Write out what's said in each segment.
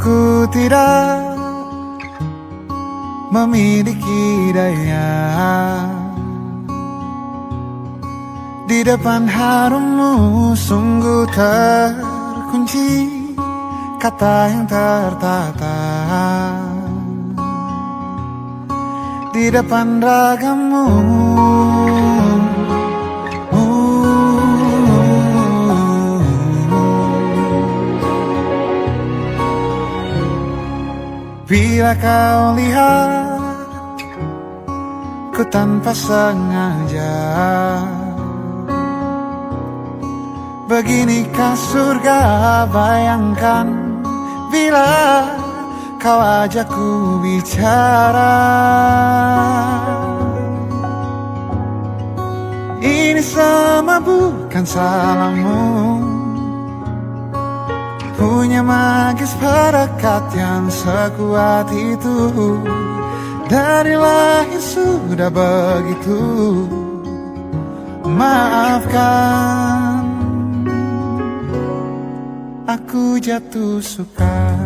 Aku tidak memiliki daya di depan harummu, sungguh terkunci kata yang tertata di depan ragammu. Bila kau lihat ku tanpa sengaja, beginikah surga? Bayangkan bila kau ajak ku bicara. Ini semua bukan salahmu, punya magis perekat yang sekuat itu. Dari lahir sudah begitu. Maafkan, aku jatuh suka.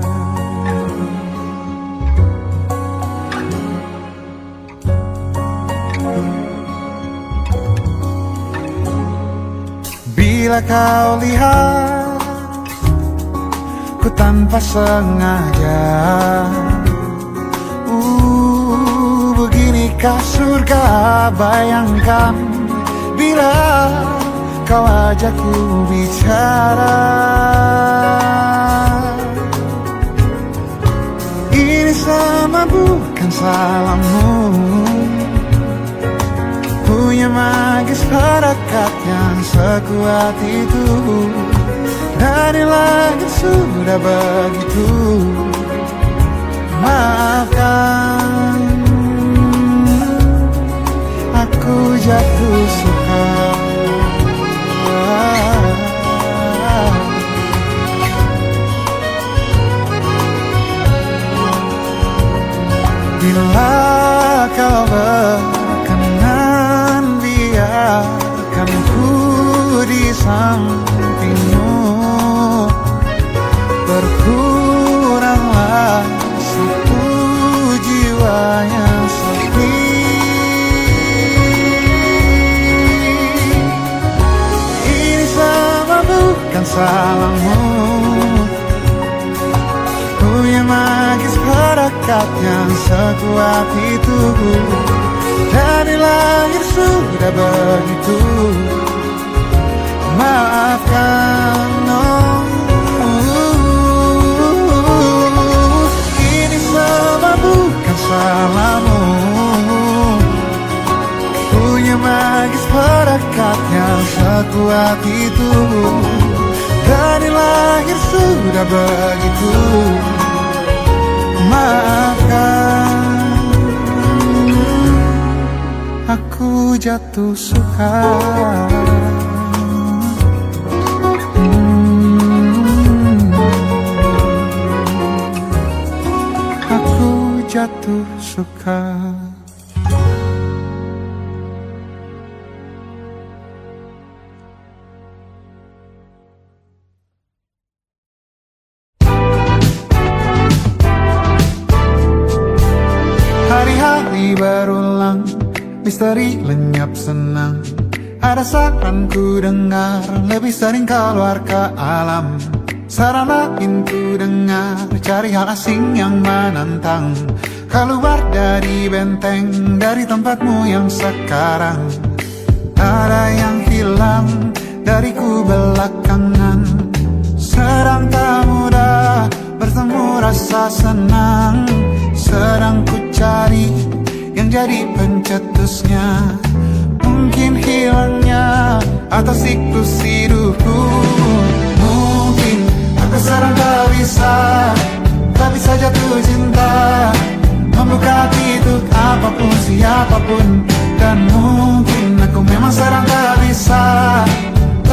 Bila kau lihat ku tanpa sengaja, beginikah surga? Bayangkan bila kau ajak ku bicara. Ini sama bukan salahmu, punya magis perekat yang sekuat itu. Dari langit sudah begitu. Maafkan, aku jatuh suka. Bila kau berkenan, biarkan ku di sampingmu. Berkuranglah satu jiwa yang sepi. Ini sama bukan salahmu, punya magis perekat yang sekuat itu. Dari lahir sudah begitu. Maafkan, ini semua bukan salahmu, punya magis perekat yang sekuat itu. Dari lahir sudah begitu. Maafkan, aku jatuh suka. Aku jatuh suka. Hari-hari berulang, misteri lenyap senang. Ada saran ku dengar, lebih sering keluar ke alam. Saran lain ku dengar, cari hal asing yang menantang. Keluar dari benteng, dari tempatmu yang sekarang. Ada yang hilang dariku belakangan. Sedang tak mudah bertemu rasa senang. Sedang ku cari yang jadi pencetusnya. Mungkin hilangnya atau siklus hidupku. Mungkin aku sedang tak bisa jatuh cinta, membuka hati untuk apapun, siapapun. Dan mungkin aku memang sedang tak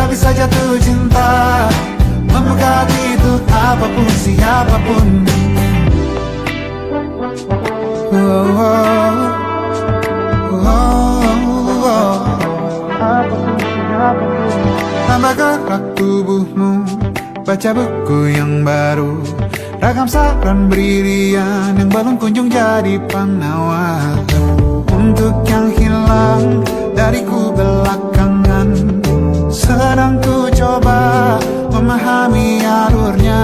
bisa jatuh cinta, membuka hati untuk apapun, siapapun. Tambah gerak tubuhmu, baca buku yang baru. Ragam saran brilian yang belum kunjung jadi penawar. Untuk yang hilang dariku belakangan, sedang ku coba memahami alurnya.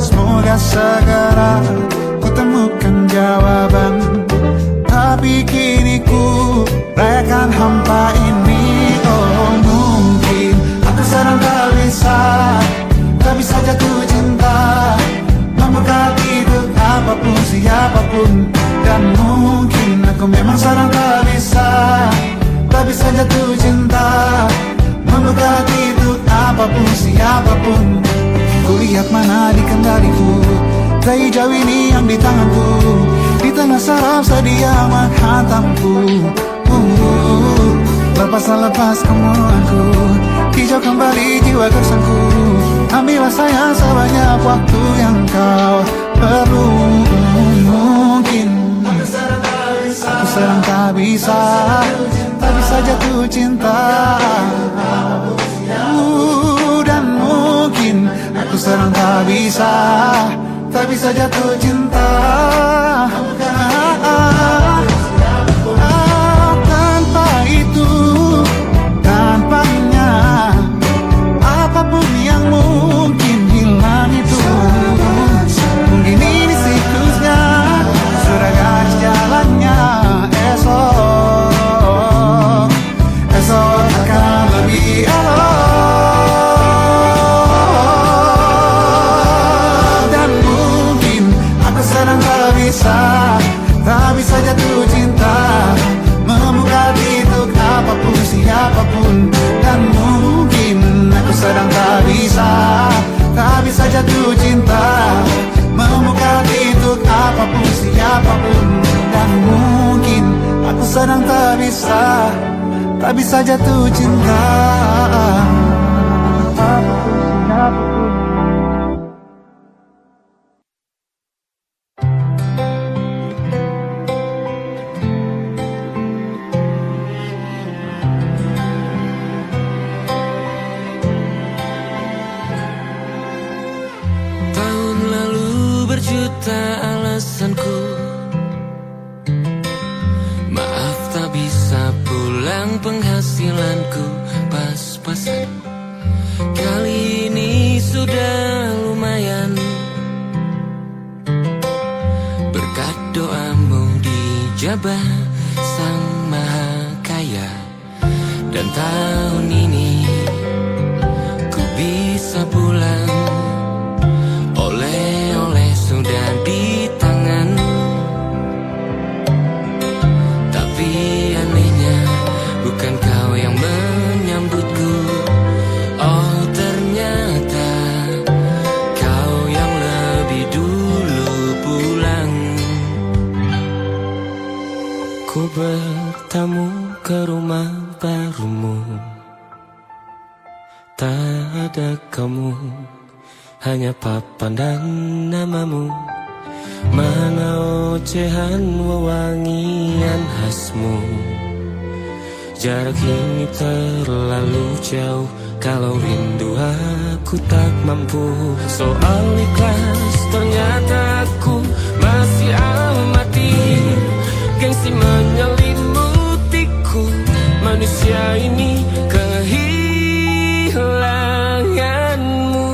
Semoga segera ku temukan jawaban. Tapi kini ku rayakan hampa ini. Oh mungkin aku sedang tak bisa jatuh cinta, membuka hidup apapun siapapun. Dan mungkin aku memang sedang tak bisa jatuh cinta, membuka hidup apapun siapapun. Kulihat mana di kendaliku, dari jauh ini yang di tanganku, di tengah saraf sedia menghantamku. Lepas kemuanku, hijau kembali jiwa gersangku. Ambillah sayang sebanyak waktu yang kau perlu. Mungkin aku sedang tak bisa jatuh cinta. Dan mungkin aku sedang tak bisa jatuh cinta. Tanpa itu, tanpanya, apapun yang mungkin hilang itu. Mungkin ini siklusnya, sudah garis jalannya. Esok akan lebih elok. Dan mungkin aku sedang tak bisa jatuh cinta, membuka untuk apapun siapapun. Dan mungkin aku sedang tak bisa jatuh cinta, membuka untuk apapun siapapun. Dan mungkin aku sedang tak bisa jatuh cinta. Tahun lalu berjuta alasanku, maaf tak bisa pulang, penghasilanku pas-pasan. Kali ini sudah lumayan, berkat doamu dijabah Sang Maha Kaya. Dan tahun ini ku bisa pulang, oleh-oleh sudah di tangan. Tapi anehnya bukan kau yang menyambutku. Oh ternyata kau yang lebih dulu pulang. Ku bertamu ke rumah barumu, tak ada kamu, hanya papan dan namamu. Mana ocehan wewangian khasmu. Jarak ini terlalu jauh, kalau rindu aku tak mampu. Soal ikhlas ternyata aku masih amati. Gengsi menyelimutiku, manusia ini kehilanganmu.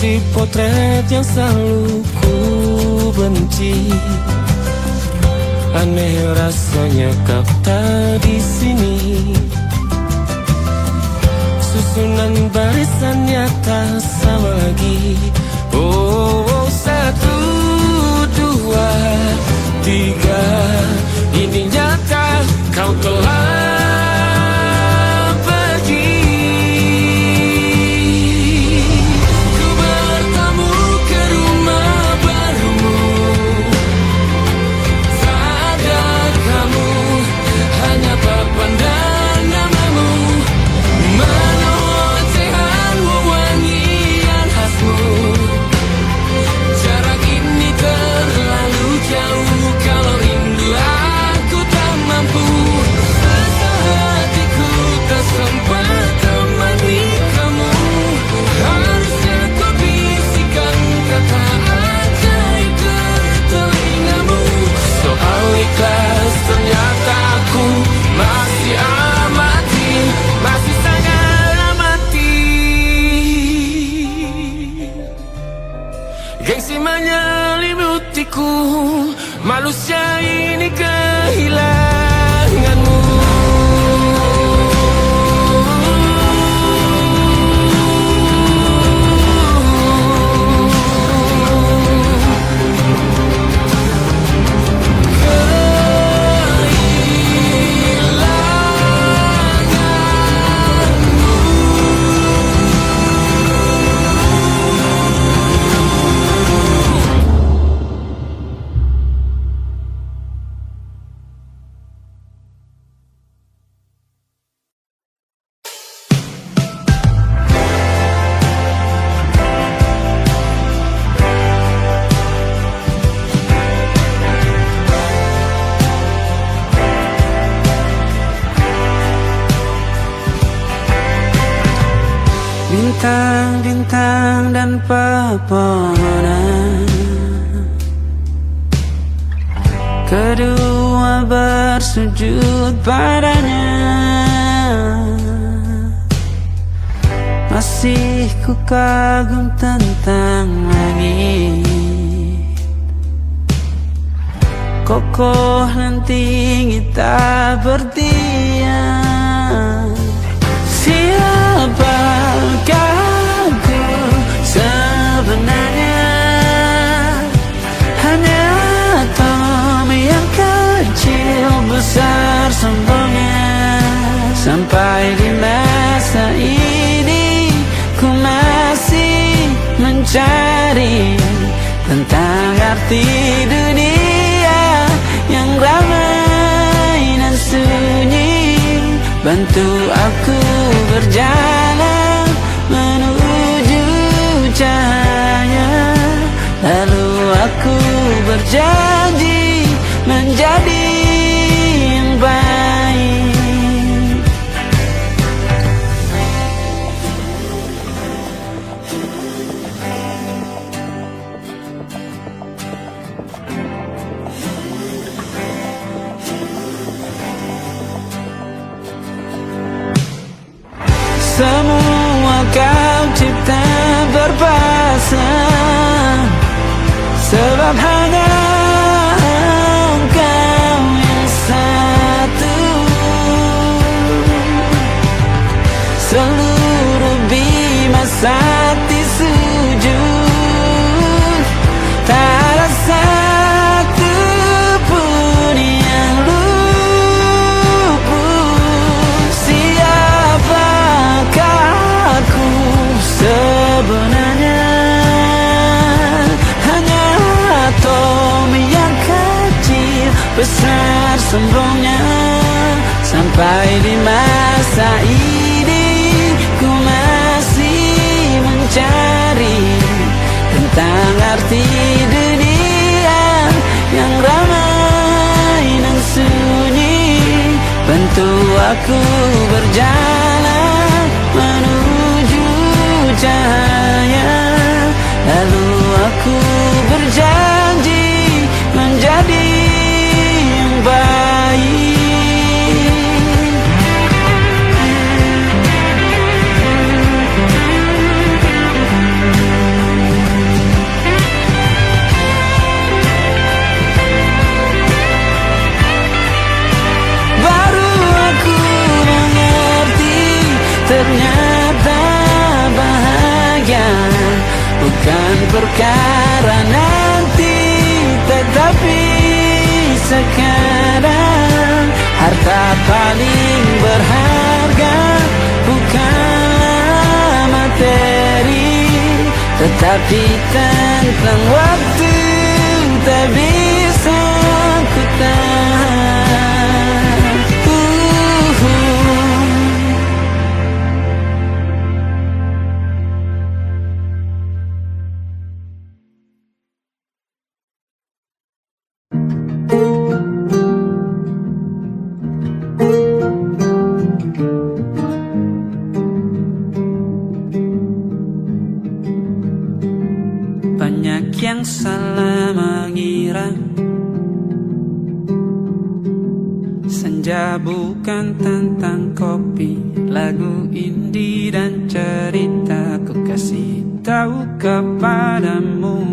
Si potret yang selalu ku benci, aneh rasanya kau tak di sini. Susunan barisannya tak sama lagi. Oh, 1, 2, 3, ini nyata kau telah Halusnya ini kehilanganmu. Bintang-bintang dan pepohonan, kedua bersujud padanya. Masih ku kagum tentang langit, kokoh dan tinggi tak berdiam. Siapakah aku sebenarnya? Hanya atom yang kecil besar sombongnya. Sampai di masa ini ku masih mencari tentang arti dunia yang ramai dan sunyi. Bantu aku berjalan menuju cahaya, lalu aku berjanji menjadi yang baik. Semua kau cipta berpasang, sebab hanya Engkau yang satu. Seluruh bima sakti sujud, tak ada satu pun yang luput. Siapakah aku sebenarnya? Hanya atom yang kecil besar sombongnya. Sampai di masa ini ku masih mencari tentang arti dunia yang ramai dan sunyi. Bantu aku berjalan menuju cahaya, lalu aku berjanji menjadi yang baik. Baru aku mengerti, ternyata bahagia bukan perkara nanti, tetapi sekarang. Harta paling berharga bukanlah materi, tetapi tentang waktu tak bisa ku tahan. Banyak yang salah mengira senja bukan tentang kopi, lagu indie dan cerita. Ku kasih tahu kepadamu,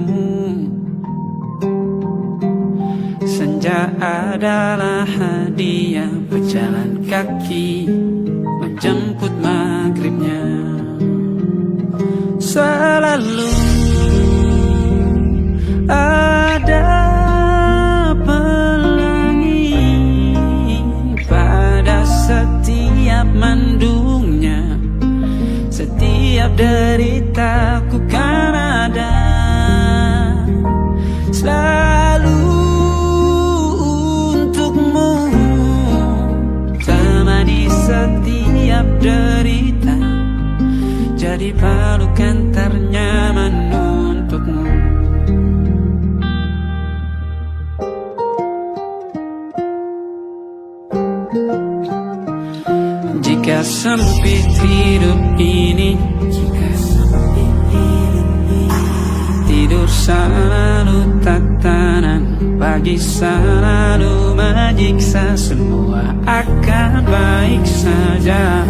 senja adalah hadiah, berjalan kaki menjemput maghribnya. Selalu ada pelangi pada setiap mendungnya, setiap deritaku kan ada selalu untukmu, temani setiap derita, jadi pelukan ternyaman untukmu. Jika sempit hidup ini, tidur selalu tatanan, pagi selalu menyiksa, semua akan baik saja.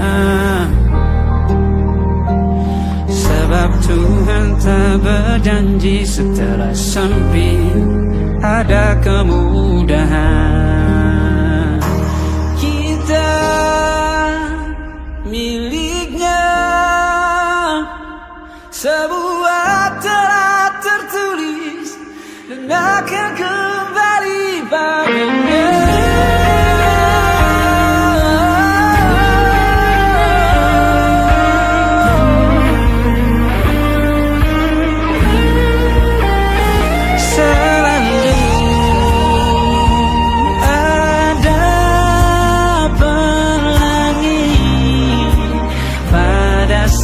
Sebab Tuhan tak berjanji setelah sempit ada kemudahan. Kita miliknya sebuah telah tertulis dan akan kembali padanya.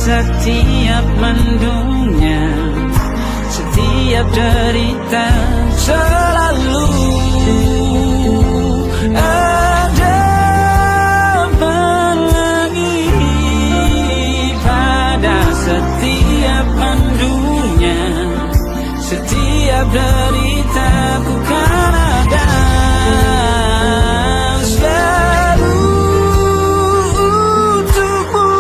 Setiap mendungnya, setiap derita, selalu ada pelangi pada setiap mendungnya, setiap derita bukan ada selalu untukmu,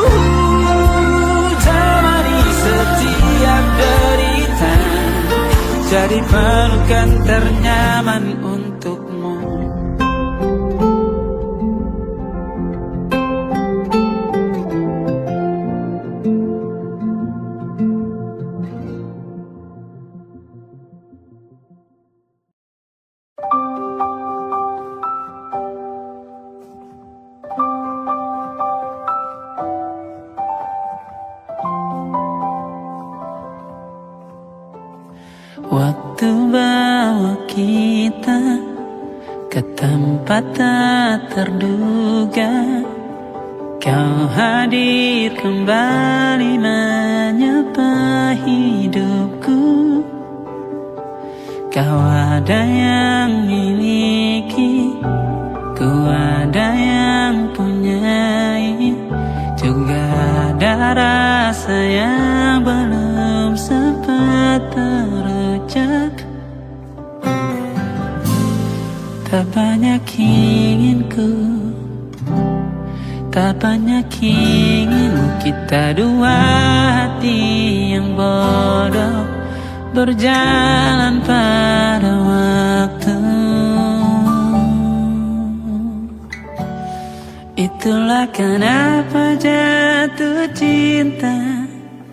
jadi pelukan ternyaman untukmu. Waktu bawa kita ke tempat tak terduga, kau hadir kembali menyapa hidupku. Kau ada yang miliki, ku ada yang punyai, juga ada rasa yang belum sempat terucap. Tak banyak inginku, tak banyak inginmu, kita dua hati yang bodoh berjalan pada waktu. Itulah kenapa jatuh cinta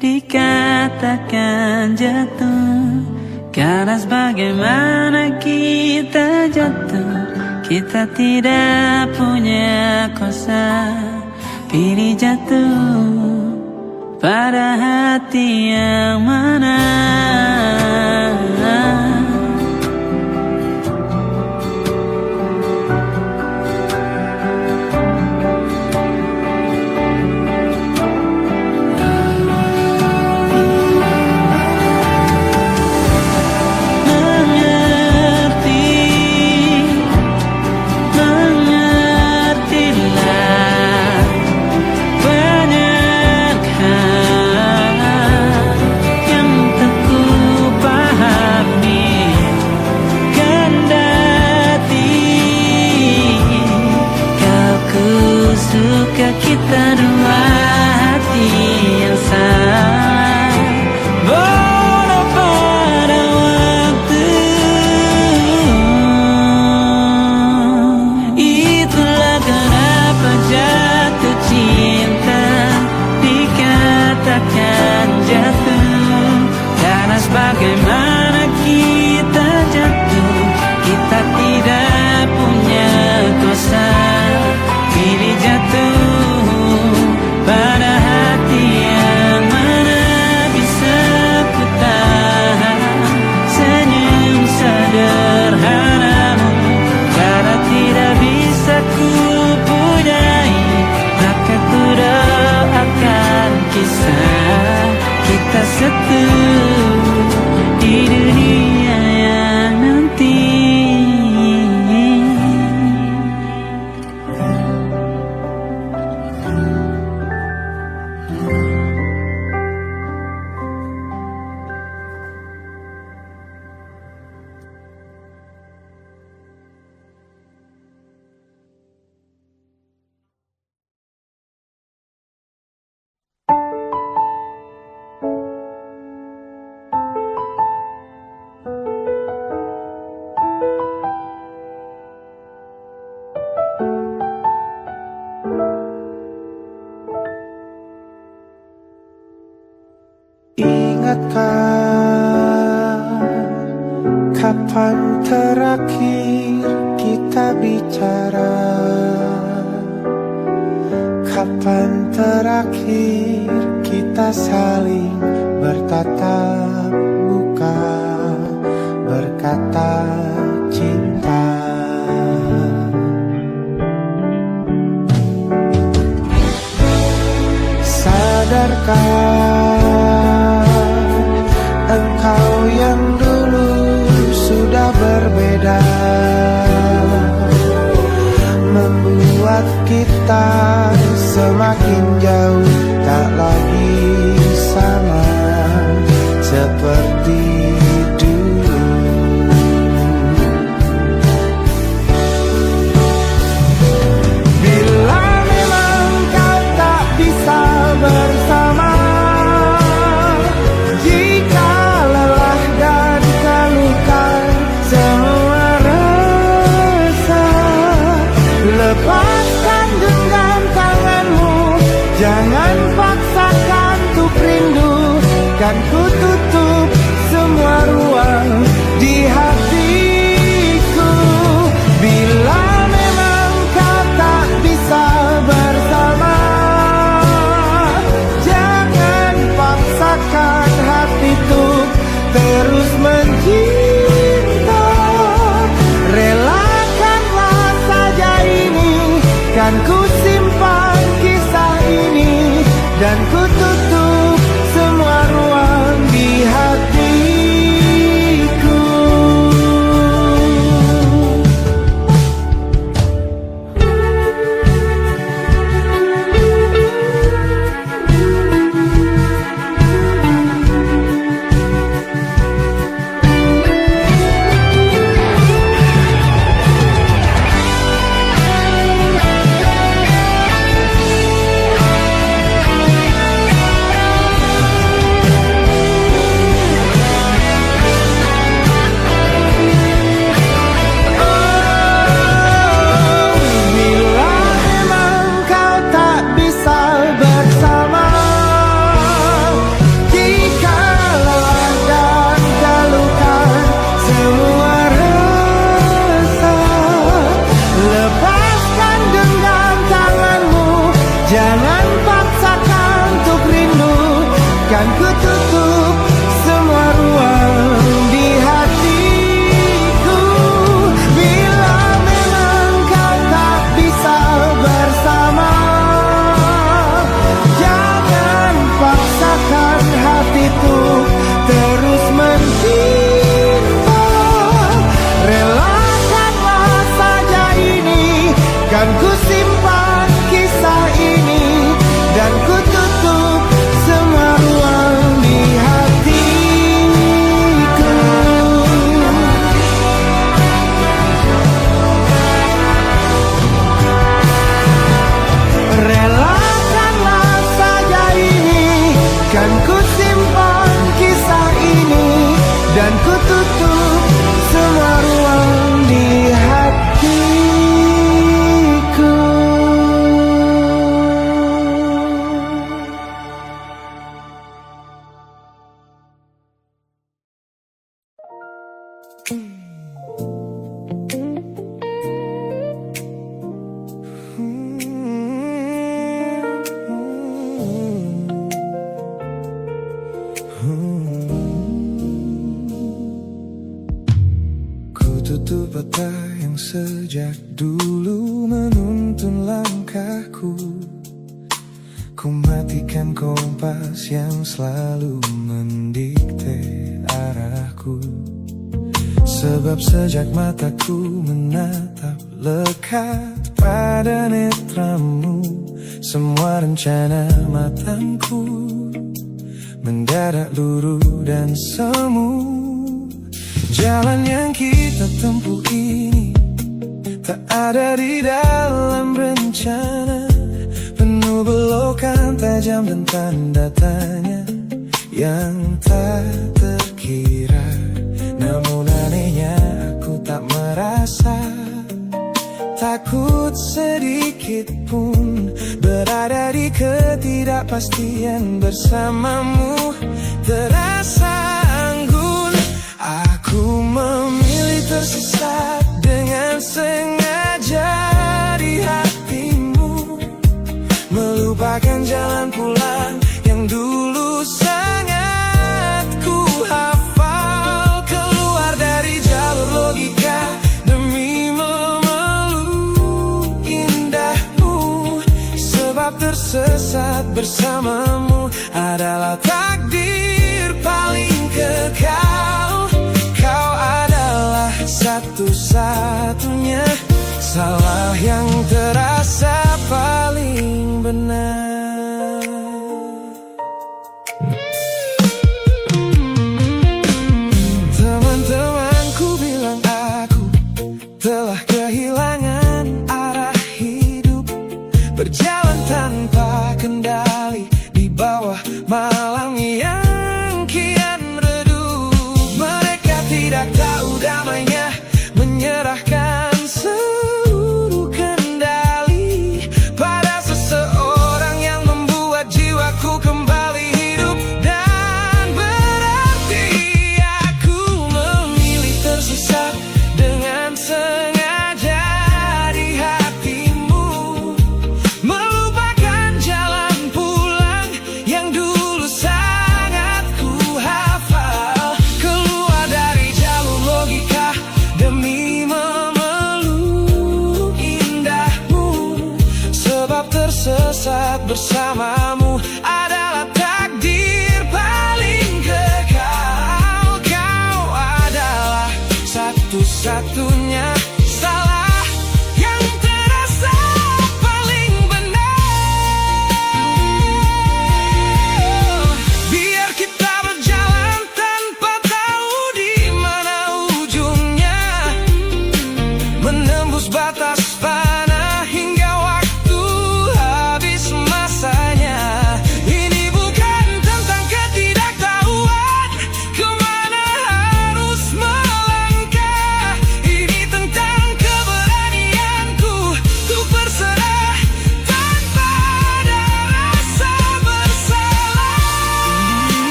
dikatakan jatuh, karena sebagaimana kita jatuh, kita tidak punya kuasa pilih jatuh pada hati yang mana. Ku bagaimana kita jatuh. Kita tidak punya kuasa, pilih jatuh pada hati yang mana bisa ku tahan. Senyum sederhanamu karena tidak bisa ku punyai, maka ku doakan kisah kita satu di dunia yang nanti. Ingatkah kapan terakhir kita bicara? Kapan terakhir kita saling bertatap muka, berkata cinta? Sadarkah engkau yang dulu sudah berbeda, membuat kita semakin jauh, tak lagi sama seperti dulu. Bila memang kau tak bisa bersama, jika lelah dan keluhkan semua rasa, lepaskan genggam tanganmu, jangan paksakan untuk rindu. Kan ku tutup semua ruang di hatiku. Bila memang kau tak bisa bersama, jangan paksakan hati untuk terus mencinta. Relakanlah saja ini, kan ku simpan kisah ini, dan ku tutup semua ruang di hatiku. Jangan paksakan untuk rindu, kan ku tutup semua ruang di hatiku. Bila memang kau tak bisa bersama, jangan paksakan hatiku terus mencinta. Relakanlah saja ini, kan ku simpan kisah ini, dan ku tutup semua ruang di hatiku. Relakanlah saja ini, kan ku simpan kisah ini, dan ku tutup semua ruang di hatiku. Ku tutup mata yang sejak dulu menuntun langkahku. Ku matikan kompas yang selalu mendikte arahku. Sebab sejak mataku menatap lekat pada netramu, semua rencana matangku mendadak luruh dan semu. Jalan yang kita tempuh ini tak ada di dalam rencana, penuh belokan tajam dan tanda tanya yang tak terkira. Namun anehnya aku tak merasa takut sedikit pun berada di ketidakpastian bersamamu. Terasa anggun, aku memilih tersesat dengan sengaja di hatimu, melupakan jalan pulang yang dulu sangat ku hafal, keluar dari jalur logika demi memeluk indahmu. Sebab tersesat bersamamu adalah takdir paling kekal. Kau adalah satu-satunya salah yang terasa paling benar. Teman-temanku bilang aku telah kehilangan arah hidup, berjalan tanpa kendali di bawah malam yang kian redup. Mereka tidak tahu damainya menyerahkan seluruh kendali pada seseorang yang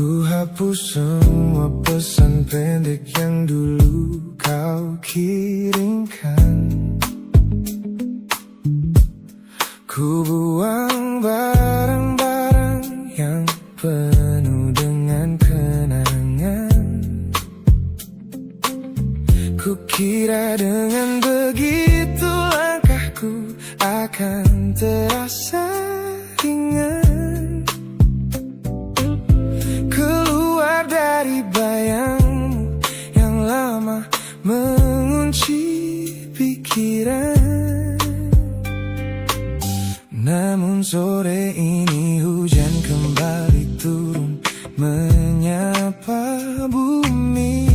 Ku hapus semua pesan pendek yang dulu kau kirimkan. Ku buang barang-barang yang penuh dengan kenangan. Ku kira dengan begitu langkahku akan terasa ringan. Keluar dari bayangmu yang lama mengunci pikiran. Namun sore ini hujan kembali turun menyapa bumi,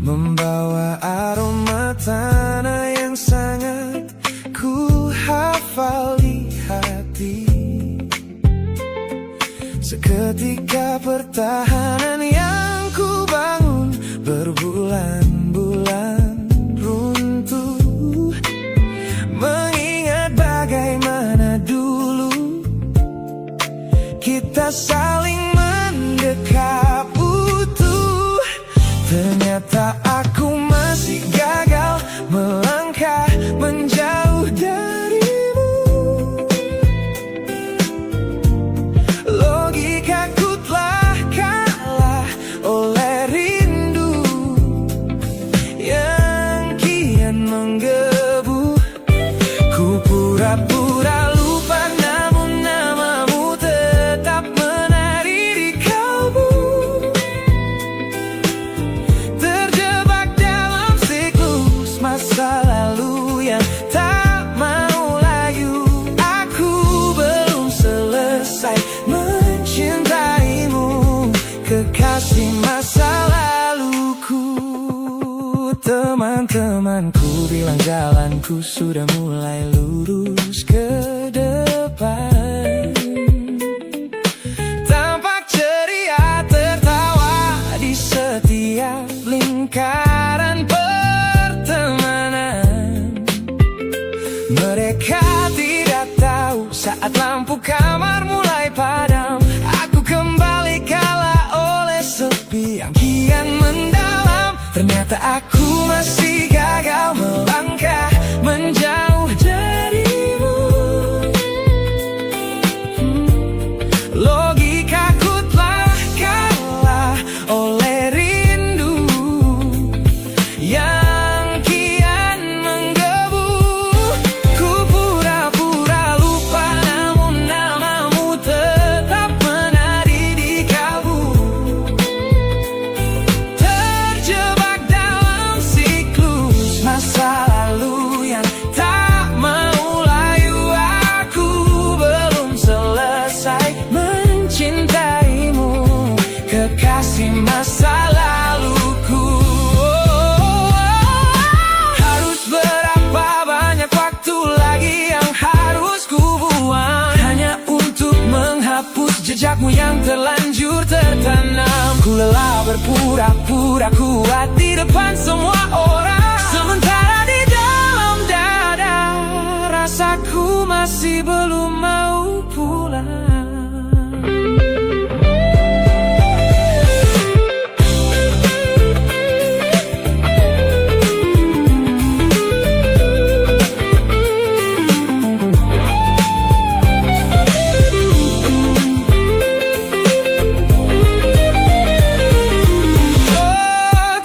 membawa aroma tanah yang sangat ku hafal di hati. Seketika pertahanan yang ku bangun berbulan-bulan runtuh. Mengingat bagaimana dulu kita saling mendekap utuh. Ternyata aku masih gagal melangkah menjauh darimu. Logikaku telah kalah oleh rindu yang kian menggebu. Ku pura-pura lupa, namun namamu tetap menari di kalbu. Terjebak dalam siklus masa lalu yang tak mau layu. Aku belum selesai mencintaimu, kekasih masa laluku. Teman-temanku bilang jalanku sudah mulai lurus ke depan. Tampak ceria tertawa di setiap lingkaran pertemanan. Mereka tidak tahu saat lampu kamar mulai padam, aku kembali kalah oleh sepi yang kian mendalam. Ternyata aku masih gagal melangkah menjauh darimu. Logikaku telah kalah oleh rindu yang kian menggebu. Ku pura-pura lupa, namun namamu tetap menari di kalbu. Terjebak dalam siklus masa lalu yang tak mau layu. Aku belum selesai mencintaimu, kekasih masa laluku. Harus berapa banyak waktu lagi yang harus ku buang hanya untuk menghapus jejakmu yang terlanjur tertanam. Ku lelah berpura-pura kuat di depan semua orang, sementara di dalam dada rasaku masih belum mau pulang.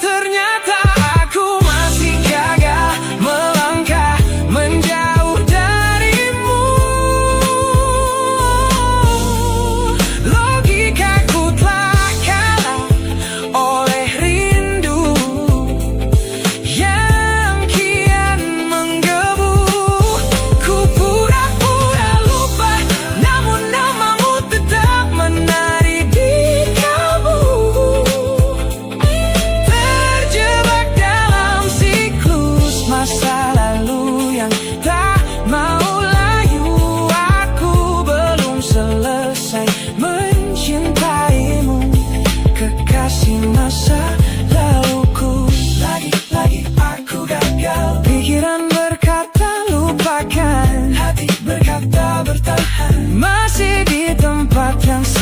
Ternyata aku masih gagal melangkah menjauh darimu. Logikaku telah kalah oleh rindu yang kian menggebu. Ku pura-pura lupa, namun namamu tetap menari di kalbu. Terjebak dalam siklus masa lalu yang tak mau layu. Aku belum selesai mencintaimu, kekasih masa laluku. Lagi-lagi aku gagal. Pikiran berkata lupakan, hati berkata bertahan, masih di tempat yang sama.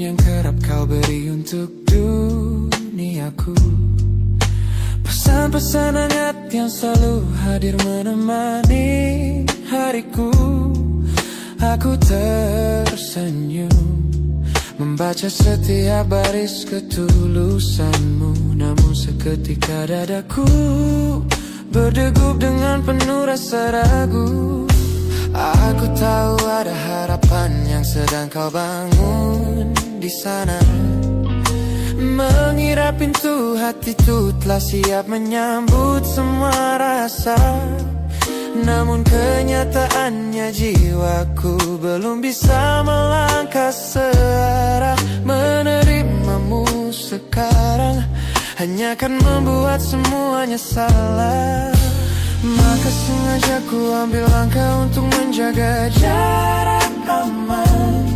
yang kerap kau beri untuk duniaku. Pesan-pesan hangat yang selalu hadir menemani hariku. Aku tersenyum membaca setiap baris ketulusanmu. Namun seketika dadaku berdegup dengan penuh rasa ragu. Aku tahu ada harapan yang sedang kau bangun di sana. Mengira pintu hati itu telah siap menyambut semua rasa. Namun kenyataannya jiwaku belum bisa melangkah searah. Menerimamu sekarang hanya akan membuat semuanya salah. Maka sengaja ku ambil langkah untuk menjaga jarak aman.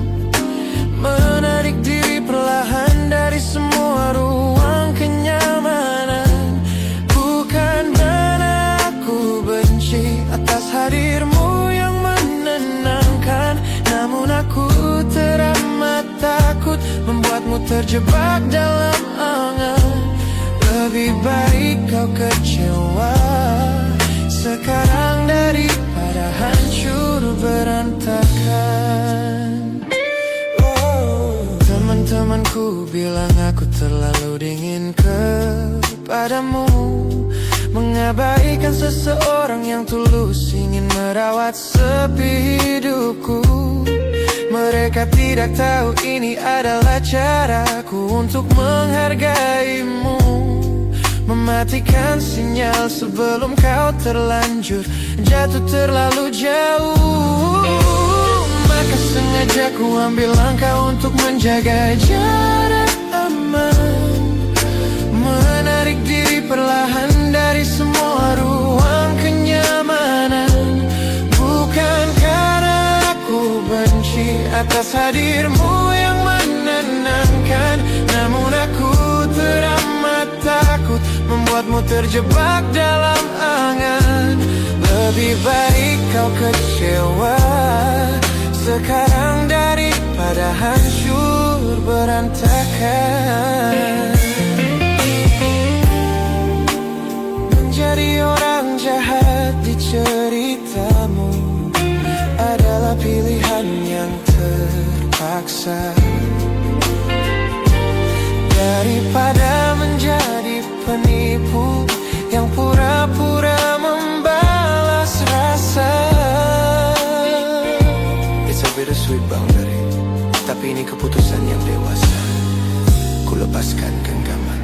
Menarik diri perlahan dari semua ruang kenyamanan. Bukan karena aku benci atas hadirmu yang menenangkan, namun aku teramat takut membuatmu terjebak dalam angan. Lebih baik kau kecewa sekarang daripada hancur berantakan. Teman-temanku bilang aku terlalu dingin kepadamu, mengabaikan seseorang yang tulus ingin merawat sepi hidupku. Mereka tidak tahu ini adalah caraku untuk menghargaimu. Mematikan sinyal sebelum kau terlanjur jatuh terlalu jauh. Maka sengaja ku ambil langkah untuk menjaga jarak aman. Menarik diri perlahan dari semua ruang kenyamanan. Bukan karena aku benci atas hadirmu yang menenangkan, namun aku teramat takut membuatmu terjebak dalam angan. Lebih baik kau kecewa sekarang daripada hancur berantakan. Menjadi orang jahat di ceritamu adalah pilihan yang terpaksa, daripada menjadi penipu yang pura-pura membalas rasa. It's a bittersweet boundary, tapi ini keputusan yang dewasa. Ku lepaskan genggaman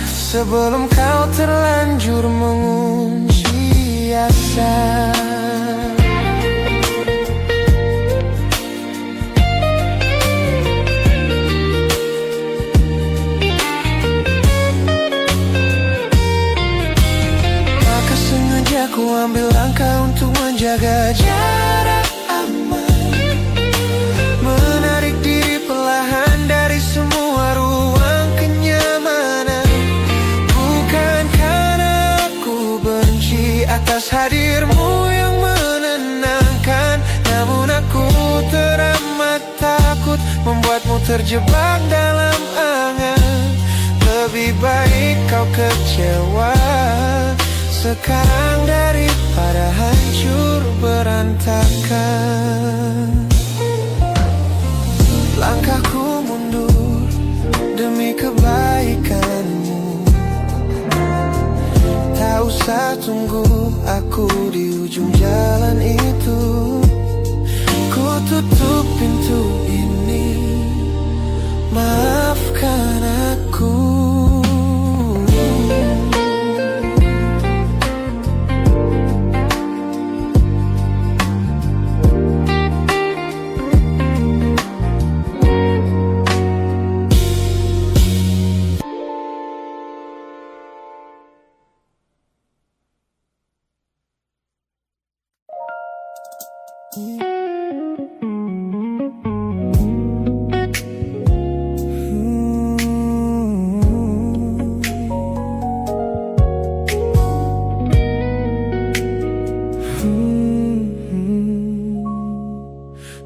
sebelum kau terlanjur mengunci asa. Aku ambil langkah untuk menjaga jarak aman. Menarik diri perlahan dari semua ruang kenyamanan. Bukan karena aku benci atas hadirmu yang menenangkan, namun aku teramat takut membuatmu terjebak dalam angan. Lebih baik kau kecewa sekarang daripada hancur berantakan. Langkahku mundur demi kebaikanmu. Tak usah tunggu aku di ujung jalan itu. Ku tutup pintu ini, maafkan aku.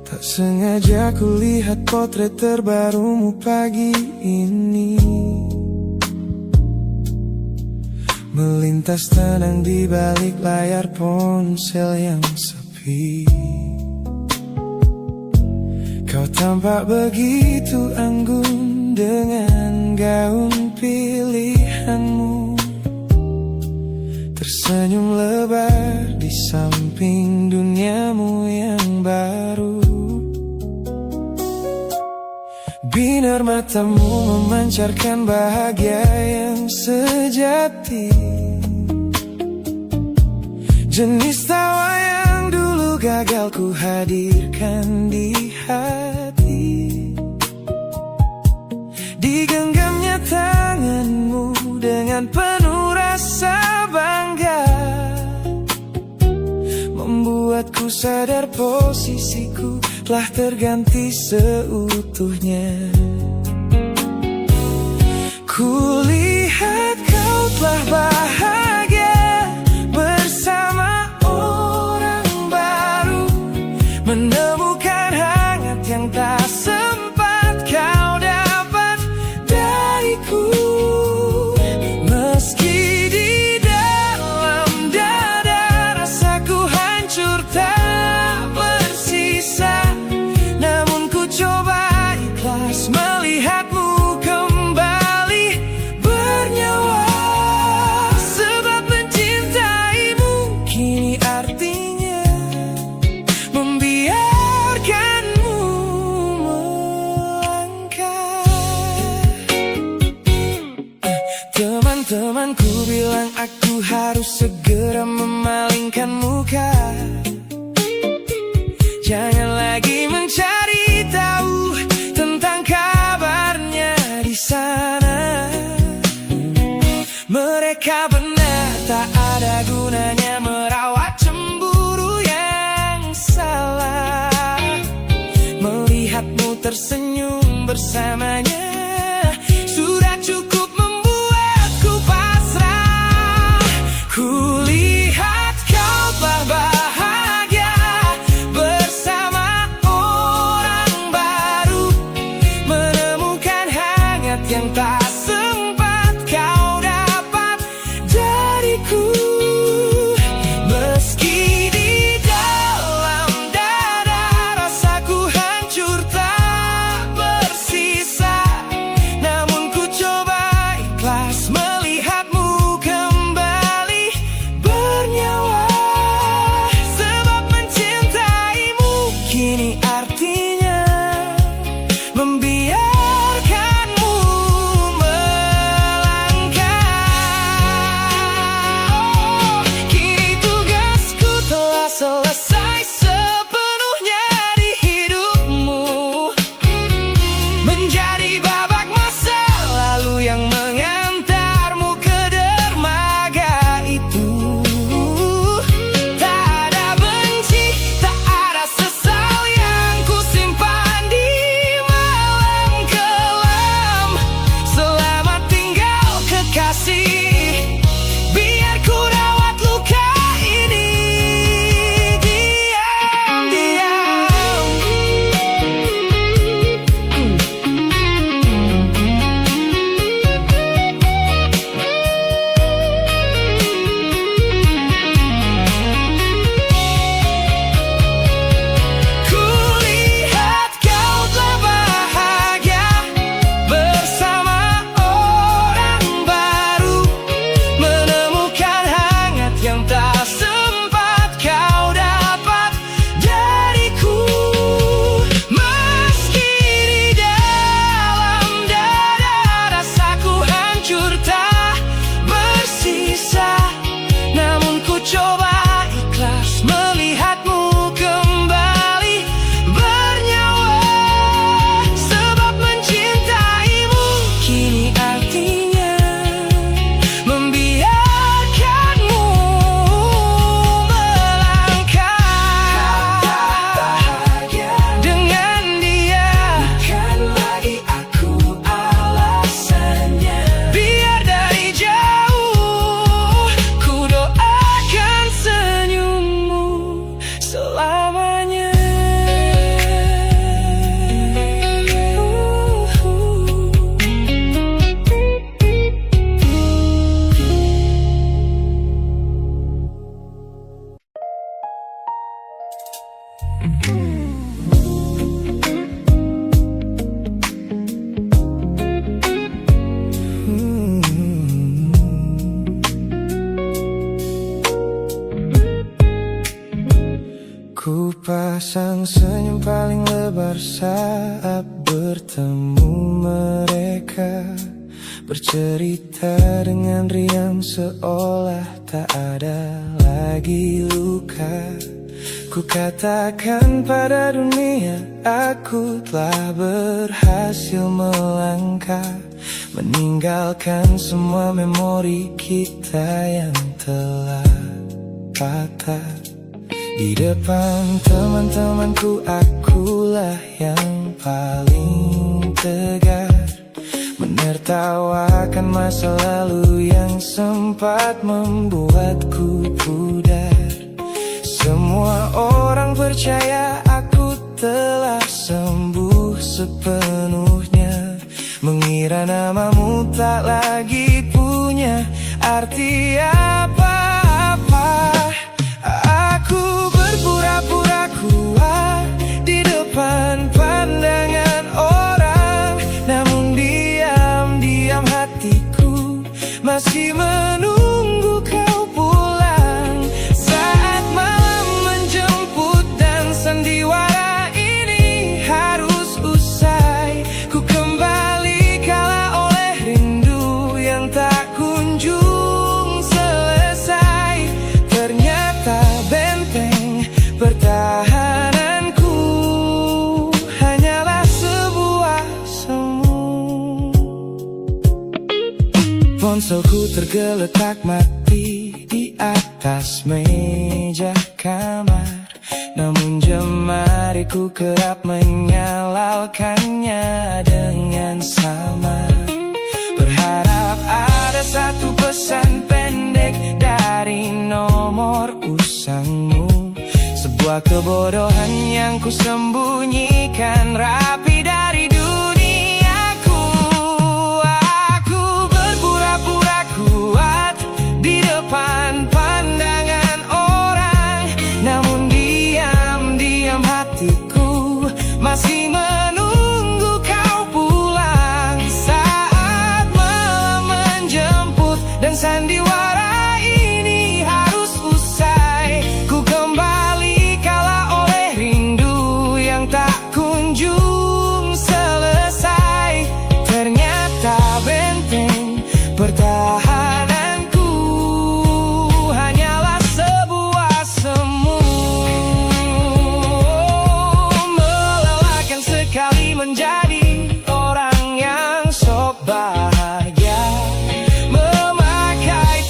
Tak sengaja Pernah kulihat potret terbarumu pagi ini, melintas tenang di balik layar ponsel yang sepi. Kau tampak begitu anggun dengan gaun pilihanmu, tersenyum lebar di samping duniamu yang baru. Binar matamu memancarkan bahagia yang sejati, jenis tawa yang dulu gagal ku hadirkan di hati. Digenggamnya tanganmu dengan penuh rasa bangga, membuatku sadar posisiku telah terganti seutuhnya. Kulihat kau telah bahagia bersama orang baru, menemukan hangat yang tak sempat kau dapat dariku. Meski di dalam dada rasaku hancur tak bersisa, namun ku coba ikhlas melihatmu kembali bernyawa. Sebab mencintaimu kini artinya membiarkanmu melangkah. Teman-temanku bilang aku harus segera memalingkan muka, jangan lagi mencari tahu tentang kabarnya di sana. Mereka benar, tak ada gunanya merawat cemburu yang salah. Melihatmu tersenyum bersamanya sudah cukup membuatku pasrah. Kulihat kau telah bahagia bersama orang baru, menemukan hangat yang tak sempat kau dapat dariku. Meski di dalam dada rasaku hancur tak bersisa, Sepasang senyum paling lebar saat bertemu mereka, bercerita dengan riang seolah tak ada lagi luka. Ku katakan pada dunia aku telah berhasil melangkah, meninggalkan semua memori kita yang telah patah. Di depan teman-temanku akulah yang paling tegar, menertawakan masa lalu yang sempat membuatku pudar. Semua orang percaya aku telah sembuh sepenuhnya, mengira namamu tak lagi punya arti apa-apa. Aku berpura-pura kuat di depan pandangan orang, namun diam-diam hatiku masih menunggu kau pulang. Saat malam menjemput dan sandiwara ini harus usai, ku kembali kala oleh rindu yang tak kunjung selesai. Ternyata benteng pertahananku hanyalah sebuah semu. Ponselku tergeletak mati di atas meja kamar, namun jemariku kerap menyalakannya dengan samar. Berharap ada satu pesan pendek dari nomor usangmu, sebuah kebodohan yang ku sembunyikan rapi dari duniaku. Aku berpura-pura kuat di depan pandangan orang, namun diam-diam hatiku masih menunggu kau pulang. Saat malam menjemput dan sandiwara ini harus usai, ku kembali kala oleh rindu yang tak kunjung selesai. Ternyata benteng pertahananku hanyalah sebuah semu. Melelahkan sekali menjadi orang yang sok bahagia, memakai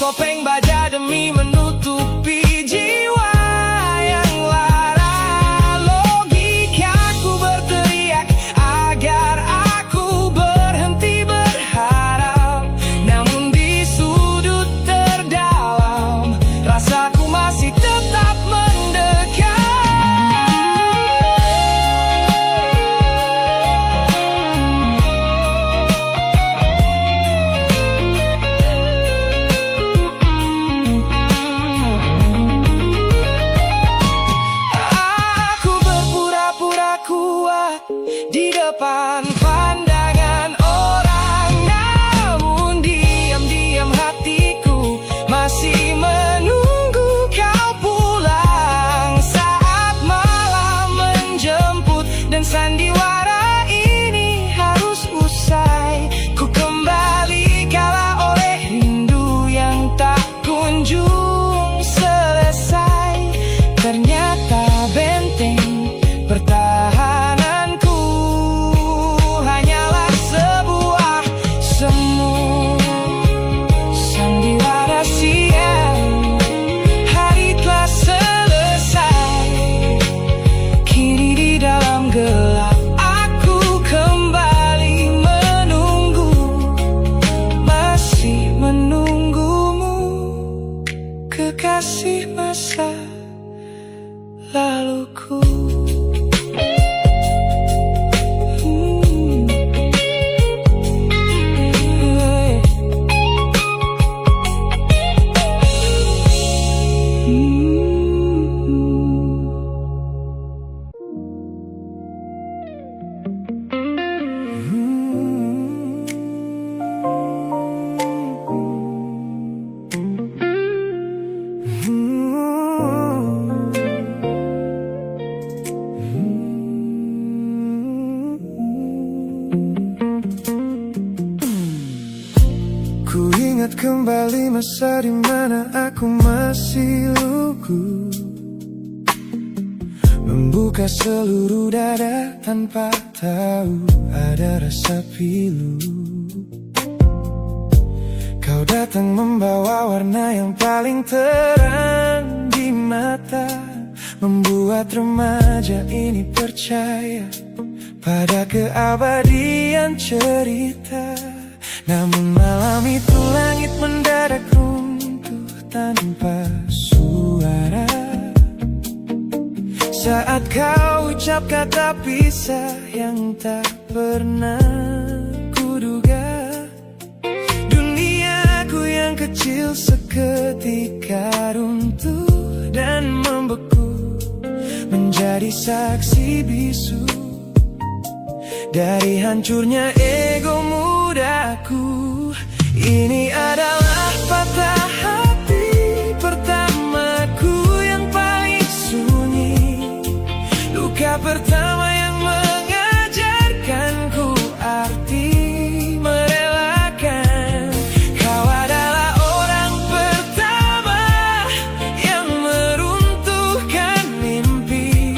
Ku ingat kembali masa di mana aku masih lugu, membuka seluruh dada tanpa tahu ada rasa pilu. Kau datang membawa warna yang paling terang di mata, membuat remaja ini percaya pada keabadian cerita. Namun malam itu langit mendadak runtuh tanpa suara saat kau ucap kata pisah yang tak pernah kuduga. Duniaku yang kecil seketika runtuh dan membeku, menjadi saksi bisu dari hancurnya ego mudaku. Ini adalah patah hati pertamaku yang paling sunyi, luka pertama yang mengajarkanku arti merelakan. Kau adalah orang pertama yang meruntuhkan mimpi,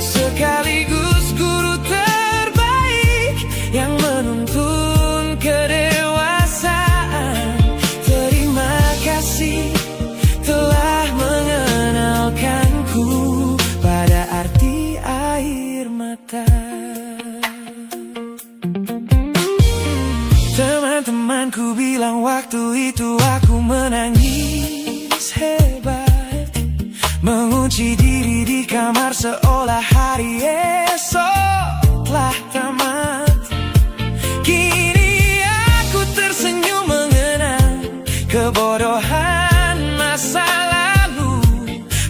sekaligus guru terbaik yang menuntun kedewasaan. Terima kasih telah mengenalkanku pada arti air mata. Teman-temanku bilang waktu itu aku menangis hebat, mengunci diri di kamar seolah hari esok telah tamat. Kini aku tersenyum mengenang kebodohan masa lalu,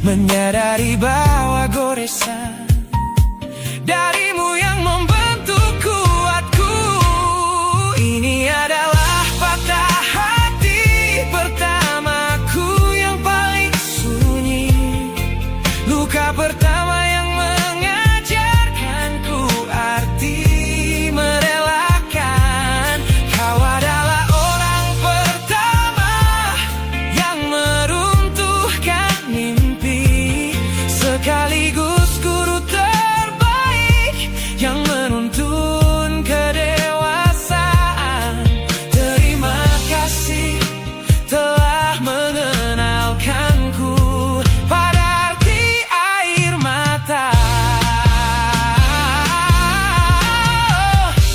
menyadari bahwa goresan darimu yang membentuk kuatku. Ini adalah patah hati pertamaku yang paling sunyi, luka pertama yang mengajarkanku arti merelakan. Kau adalah orang pertama yang meruntuhkan mimpi, sekaligus guru terbaik yang menuntun kedewasaan. Terima kasih telah mengenalkanku pada arti air mata.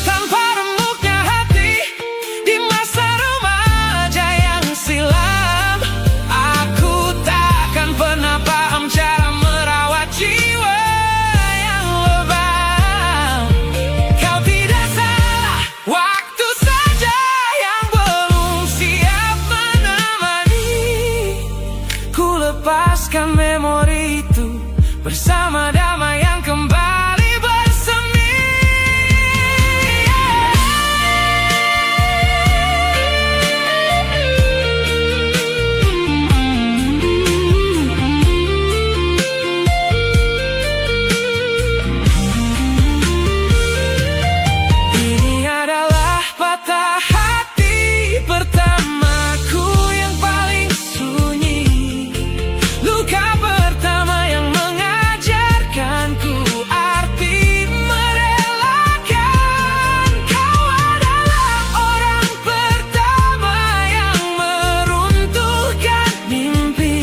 Tanpa remuknya hati di masa remaja yang silam, aku takkan pernah paham cara merawat jiwa yang lebam. Kau tidak salah, waktu saja yang belum siap menemani. Ku lepaskan memori itu bersama damai yang kembali bersemi. Ini adalah patah hati pertamaku yang paling sunyi, luka pertama yang mengajarkanku arti merelakan. Kau adalah orang pertama yang meruntuhkan mimpi,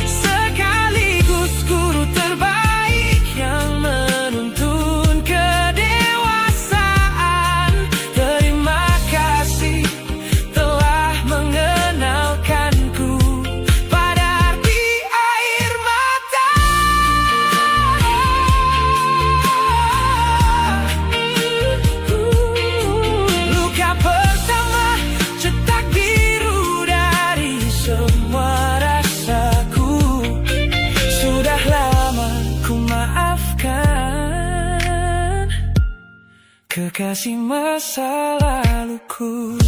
sekaligus guru terbaik yang menuntun kedewasaan. Terima kasih telah mengenalkanku pada arti air mata. Luka pertama cetak biru dari semua rasaku. Sudah lama ku maafkan kekasih masa laluku.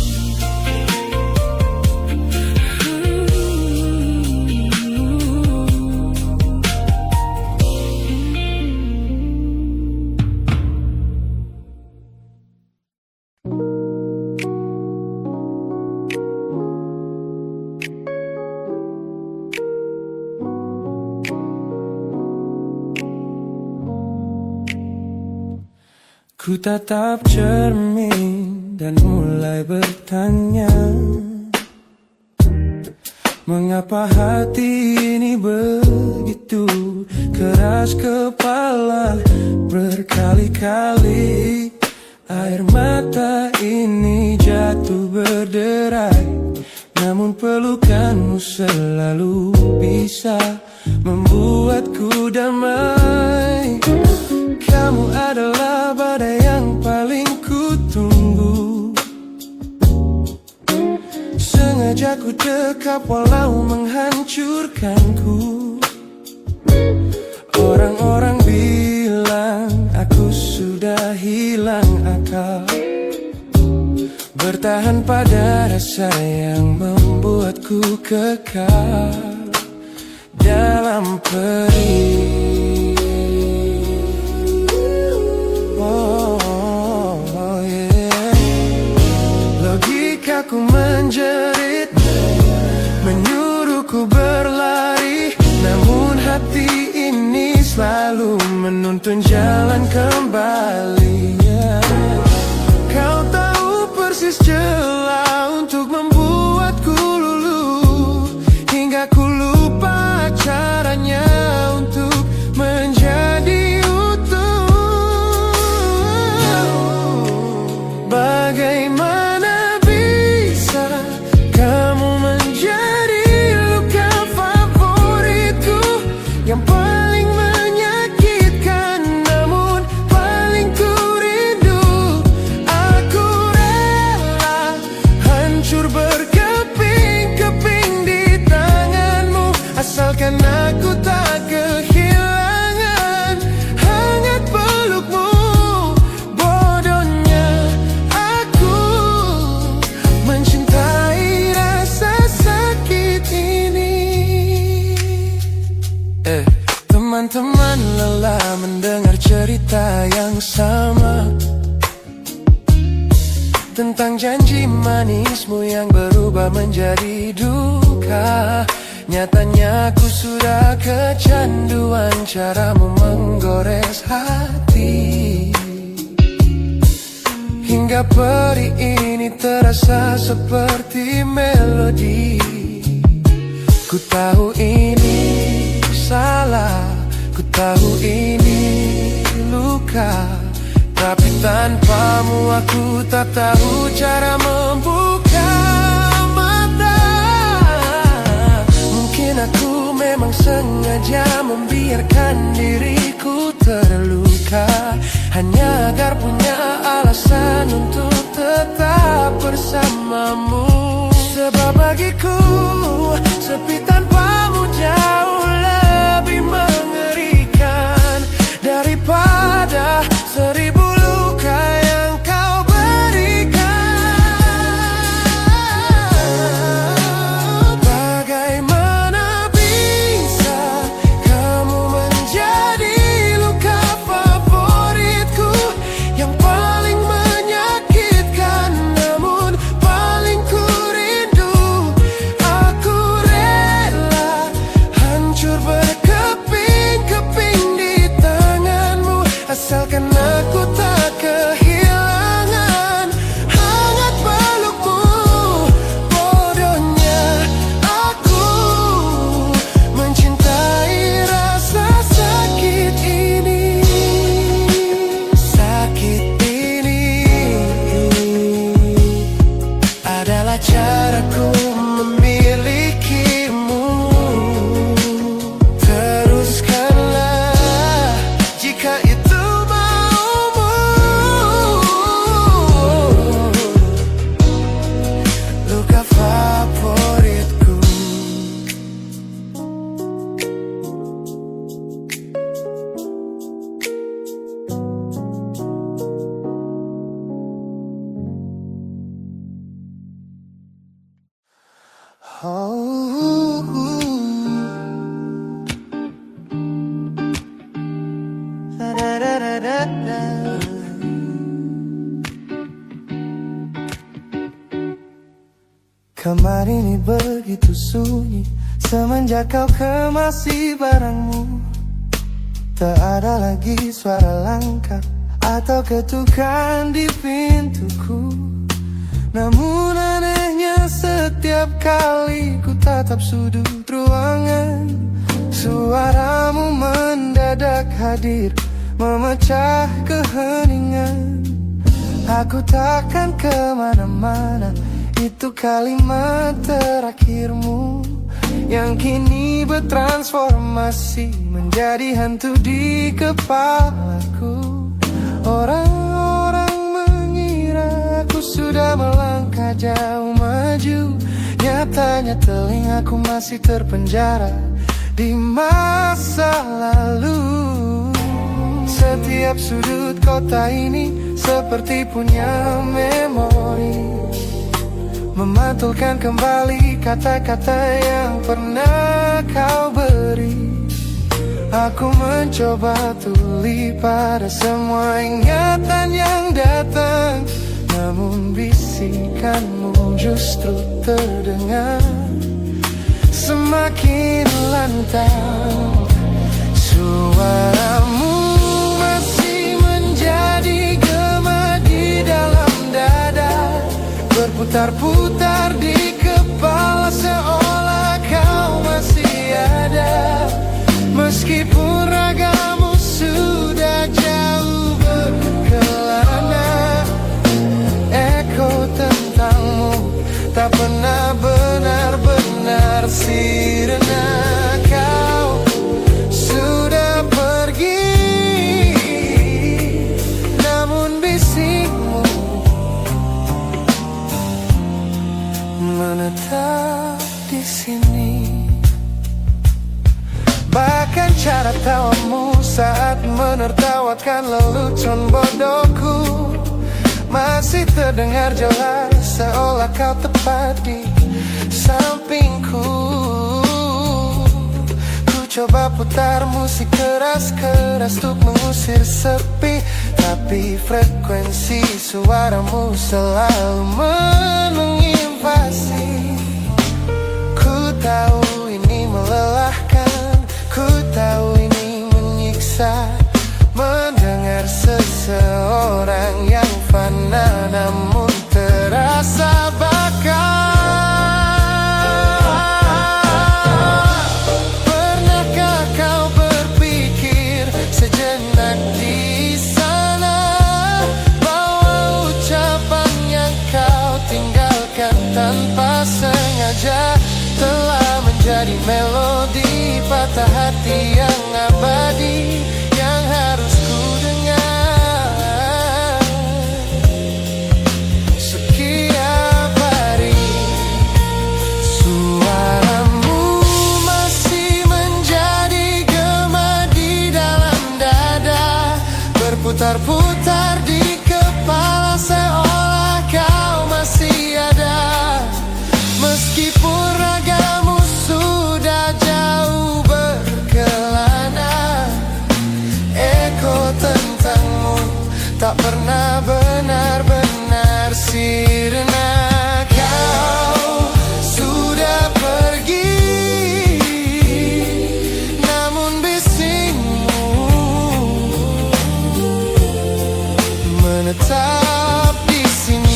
Ku tatap cermin dan mulai bertanya, mengapa hati ini begitu keras kepala? Berkali-kali air mata ini jatuh berderai, namun pelukanmu selalu bisa membuatku damai. Kamu adalah badai yang paling ku tunggu, sengaja ku dekap walau menghancurkanku. Orang-orang bilang aku sudah hilang akal, bertahan pada rasa yang membuatku kekal dalam perih. Logikaku menjerit, menyuruhku berlari, namun hati ini selalu menuntun jalan kembali. Kau tahu persis celah untuk membuatku luluh, hingga ku lupa caranya untuk menjadi utuh. Bagaimana bisa kamu menjadi luka favoritku, yang paling menyakitkan namun paling ku rindu. Aku rela hancur berkeping-keping di tanganmu, asalkan aku tak kehilangan hangat pelukmu. Bodohnya aku mencintai rasa sakit ini. Teman-teman lelah mendengar cerita yang sama tentang janji manismu yang berubah menjadi duka. Nyatanya aku sudah kecanduan caramu menggores hati, hingga perih ini terasa seperti melodi. Ku tahu ini salah, ku tahu ini luka, tapi tanpamu aku tak tahu cara membuka mata. Mungkin aku memang sengaja membiarkan diriku terluka, hanya agar punya alasan untuk tetap bersamamu. Sebab bagiku sepi tanpamu jauh lebih mengerikan daripada 1000 luka yang kau berikan. Bagaimana bisa kamu menjadi luka favoritku, yang paling menyakitkan namun paling ku rindu. Aku rela hancur berkeping-keping di tanganmu, asalkan aku tak kehilangan hangat pelukmu. Bodohnya aku mencintai rasa sakit ini. Sakit ini adalah caraku memilikimu. Teruskanlah jika itu maumu. Luka favoritku. Kamar ini begitu sunyi semenjak kau kemasi barangmu. Tak ada lagi suara langkah atau ketukan di pintuku. Namun anehnya setiap kali ku tatap sudut ruangan, suaramu mendadak hadir, memecah keheningan. Aku takkan kemana-mana, itu kalimat terakhirmu yang kini bertransformasi menjadi hantu di kepalaku. Orang-orang mengira aku sudah melangkah jauh maju, nyatanya telingaku masih terpenjara di masa lalu. Setiap sudut kota ini seperti punya memori, memantulkan kembali kata-kata yang pernah kau beri. Aku mencoba tuli pada semua ingatan yang datang, namun bisikanmu justru terdengar semakin lantang. Suaramu masih menjadi gema di dalam dada, berputar-putar di kepala seolah kau masih ada. Meskipun ragamu sudah jauh berkelana, eko tentangmu tak pernah benar-benar sirna. Kau sudah pergi, namun bisikmu menetap di sini. Bahkan cara tawamu saat menertawakan lelucon bodohku masih terdengar jelas, seolah kau tepat di sampingku. Ku coba putar musik keras-keras untuk mengusir sepi, tapi frekuensi suaramu selalu menginvasi. Ku tahu ini melelahkan, ku tahu ini menyiksa, mendengar seseorang yang fana namun terasa bakal. Pernahkah kau berpikir sejenak di sana bahwa ucapan yang kau tinggalkan tanpa sengaja telah menjadi melodi patah hati yang abadi yang harus ku dengar setiap hari. Suaramu masih menjadi gema di dalam dada, berputar-putar di kepala seolah kau masih ada. Meskipun ragamu sudah jauh berkelana, eko tentangmu tak pernah benar-benar sirna. Kau sudah pergi, namun bisikmu menetap di sini.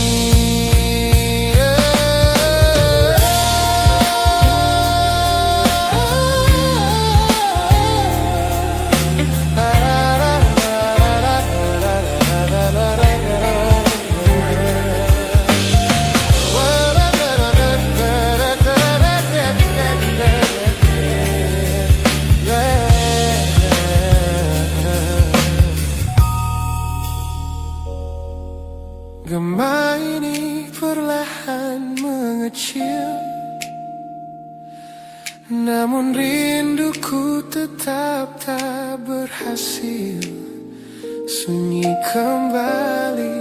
Gema ini perlahan mengecil, namun rinduku tetap tak berhasil sunyi kembali.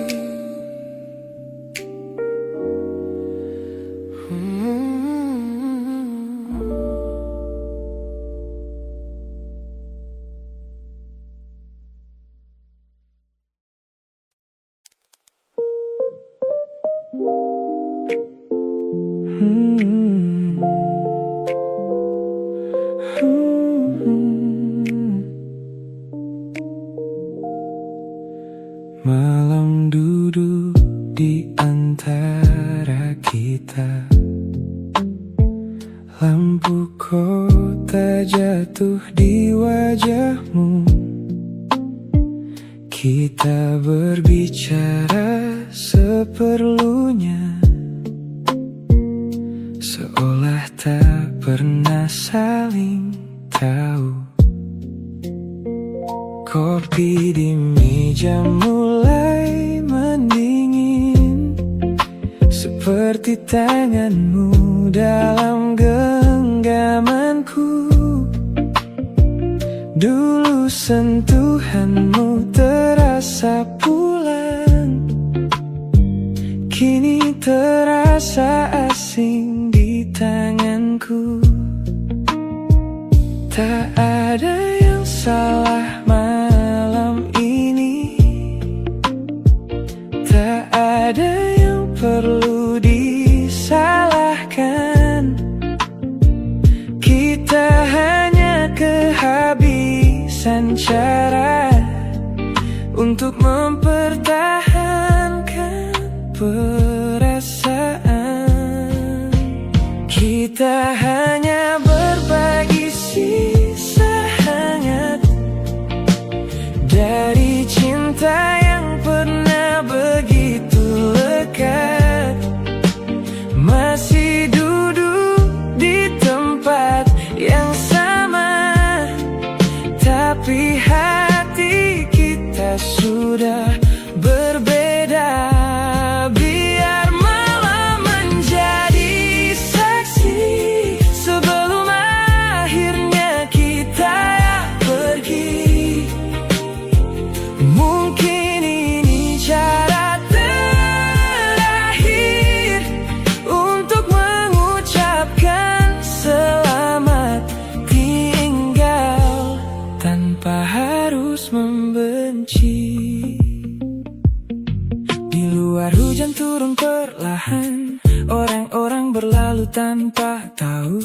Lampu kota jatuh di wajahmu. Kita berbicara seperlunya, seolah tak pernah saling tahu. Kopi di meja mulai mendingin, seperti tanganmu dalam genggamanku. Dulu sentuhanmu terasa pulang, kini terasa asing di tanganku. Tak ada yang salah malam ini, tak ada yang perlu disalahkan. Kita hanya kehabisan cara untuk mempertahankan perasaan. Kita hanya berbagi sisa hangat dari cinta yang pernah begitu lekat. Masih duduk di tempat yang sama, tapi hati kita sudah berbeda. Biar malam menjadi saksi sebelum akhirnya kita pergi. Mungkin ini cara terakhir untuk mengucapkan selamat tinggal tanpa harus membenci. Di luar hujan turun perlahan, orang-orang berlalu tanpa tahu.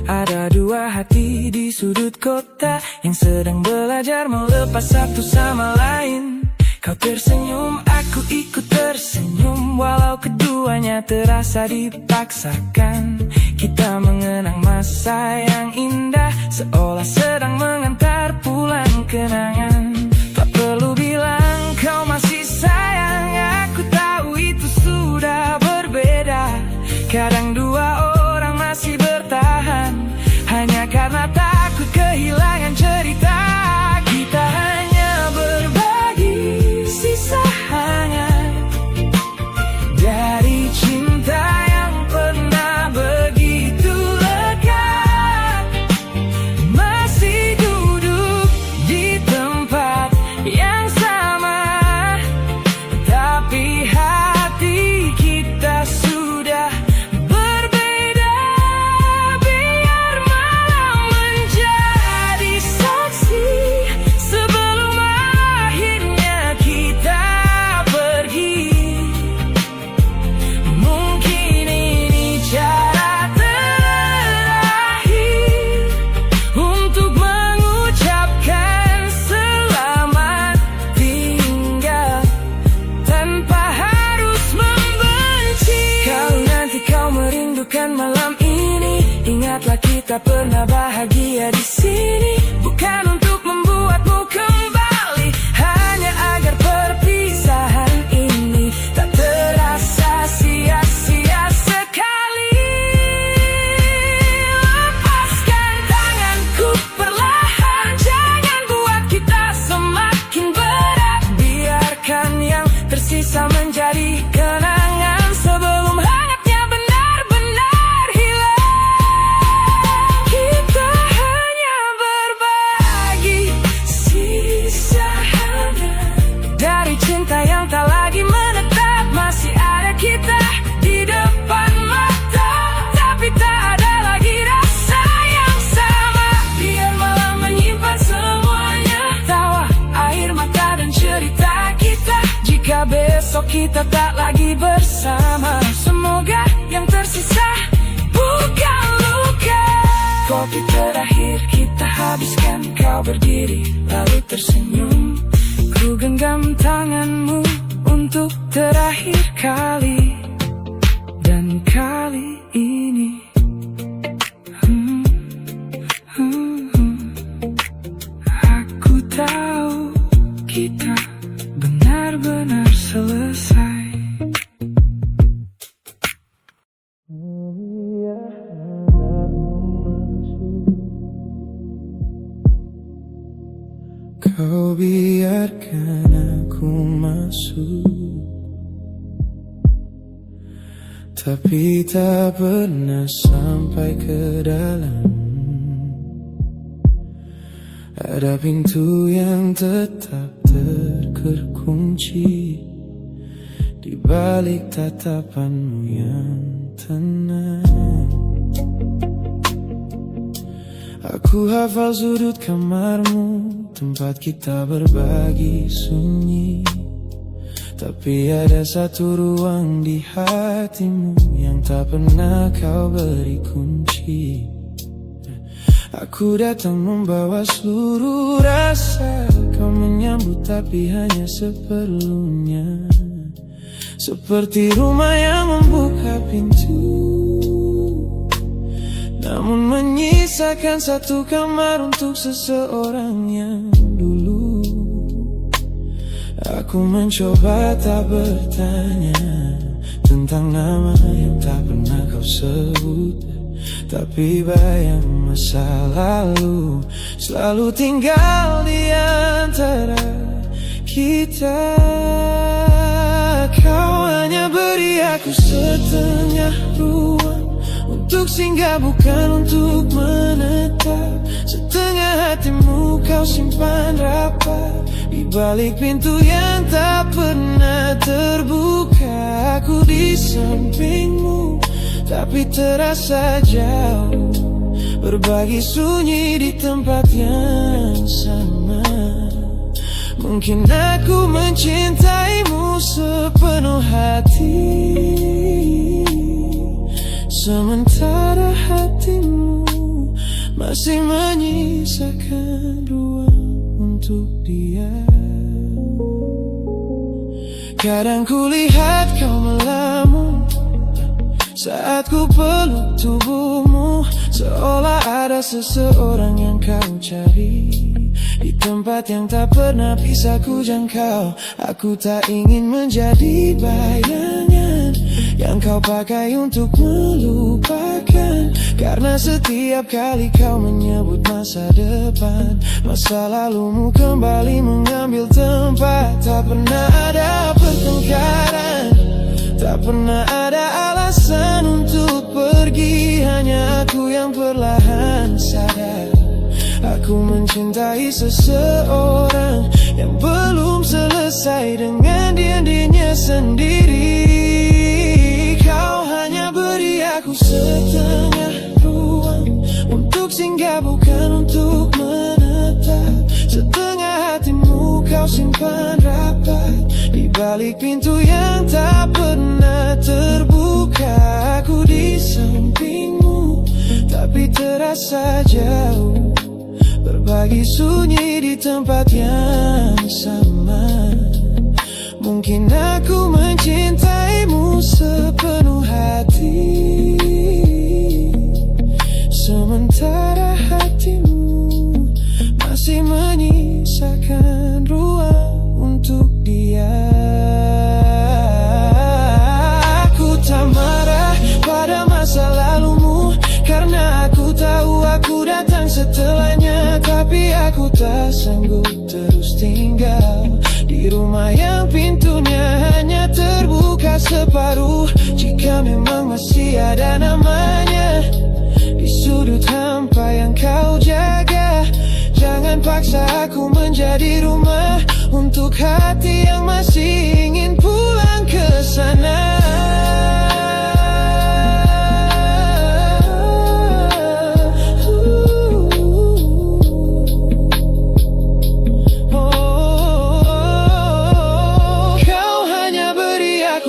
Ada dua hati di sudut kota yang sedang belajar melepas satu sama lain. Kau tersenyum, aku ikut tersenyum, walau keduanya terasa dipaksakan. Kita mengenang masa yang indah, seolah sedang mengantar pulang kenangan. Tak perlu bilang kau masih sayang, aku tahu itu sudah berbeda. Kadang dua orang masih bertahan hanya karena takut kehilangan cerita. Kita hanya berbagi sisa hangat dari cinta yang pernah begitu lekat. Masih duduk di tempat yang sama, tapi hati kita sudah berbeda. Biar malam menjadi saksi sebelum akhirnya kita pergi. Mungkin ini cara terakhir untuk mengucapkan selamat tinggal tanpa harus membenci. Kalau nanti kau merindukan malam ini, ingatlah kita pernah bahagia di sini. Bukan untuk membuatmu kembali, hanya agar perpisahan ini tak terasa sia-sia sekali. Lepaskan tanganku perlahan, jangan buat kita semakin berat. Biarkan yang tersisa menjadi kenangan sebelum hangatnya benar-benar hilang. Kita hanya berbagi sisa hangat dari cinta yang tak lagi menetap. Masih ada kita di depan mata, tapi tak ada lagi rasa yang sama. Biar malam menyimpan semuanya, tawa, air mata dan cerita kita. Jika besok kita tak lagi bersama, semoga yang tersisa bukan luka. Kopi terakhir kita habiskan, kau berdiri lalu tersenyum. Ku genggam tanganmu untuk terakhir kali, dan kali ini biarkan aku masuk, tapi tak pernah sampai ke dalam. Ada pintu yang tetap terkunci di balik tatapanmu yang tenang. Aku hafal sudut kamarmu, tempat kita berbagi sunyi. Tapi ada satu ruang di hatimu yang tak pernah kau beri kunci. Aku datang membawa seluruh rasa, kau menyambut tapi hanya seperlunya. Seperti rumah yang membuka pintu, namun menyisakan satu kamar untuk seseorang yang dulu. Aku mencoba tak bertanya tentang nama yang tak pernah kau sebut, tapi bayang masa lalu selalu tinggal di antara kita. Kau hanya beri aku setengah ruang untuk singgah, bukan untuk menetap. Setengah hatimu kau simpan rapat di balik pintu yang tak pernah terbuka. Aku di sampingmu tapi terasa jauh, berbagi sunyi di tempat yang sama. Mungkin aku mencintaimu sepenuh hati, sementara hatimu masih menyisakan ruang untuk dia. Kadang kulihat kau melamun saat ku peluk tubuhmu, seolah ada seseorang yang kau cari di tempat yang tak pernah bisa ku jangkau. Aku tak ingin menjadi bayangan yang kau pakai untuk melupakan, karena setiap kali kau menyebut masa depan, masa lalumu kembali mengambil tempat. Tak pernah ada pertengkaran, tak pernah ada alasan untuk pergi. Hanya aku yang perlahan sadar, aku mencintai seseorang yang belum selesai dengan dirinya sendiri. Kau hanya beri aku setengah ruang untuk singgah, bukan untuk menetap. Setengah hatimu kau simpan rapat di balik pintu yang tak pernah terbuka. Aku di sampingmu tapi terasa jauh, berbagi sunyi di tempat yang sama. Mungkin aku mencintaimu sepenuh hati, sementara hatimu masih menyisakan ruang untuk dia. Aku tak marah pada masa lalumu, karena aku tahu aku datang setelahnya. Tapi aku tak sanggup terus tinggal di rumah yang pintunya hanya terbuka separuh. Jika memang masih ada namanya di sudut hampa yang kau jaga, jangan paksa aku menjadi rumah untuk hati yang masih ingin pulang ke sana.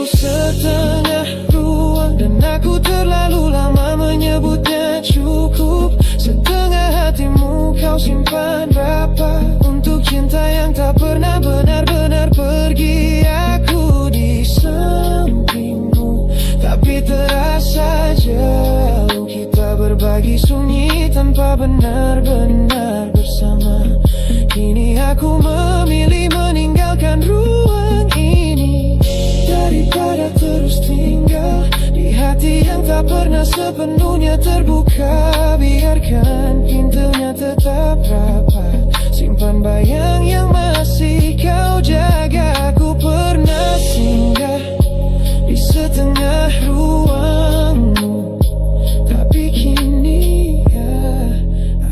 Setengah ruang dan aku terlalu lama menyebutnya cukup. Setengah hatimu kau simpan rapat untuk cinta yang tak pernah benar-benar pergi. Aku di sampingmu tapi terasa jauh, kita berbagi sunyi tanpa benar-benar bersama. Kini aku memilih meninggalkan ruang ini daripada terus tinggal di hati yang tak pernah sepenuhnya terbuka. Biarkan pintunya tetap rapat, simpan dalam bayang yang masih kau jaga. Ku pernah singgah di setengah ruangmu, tapi kini ya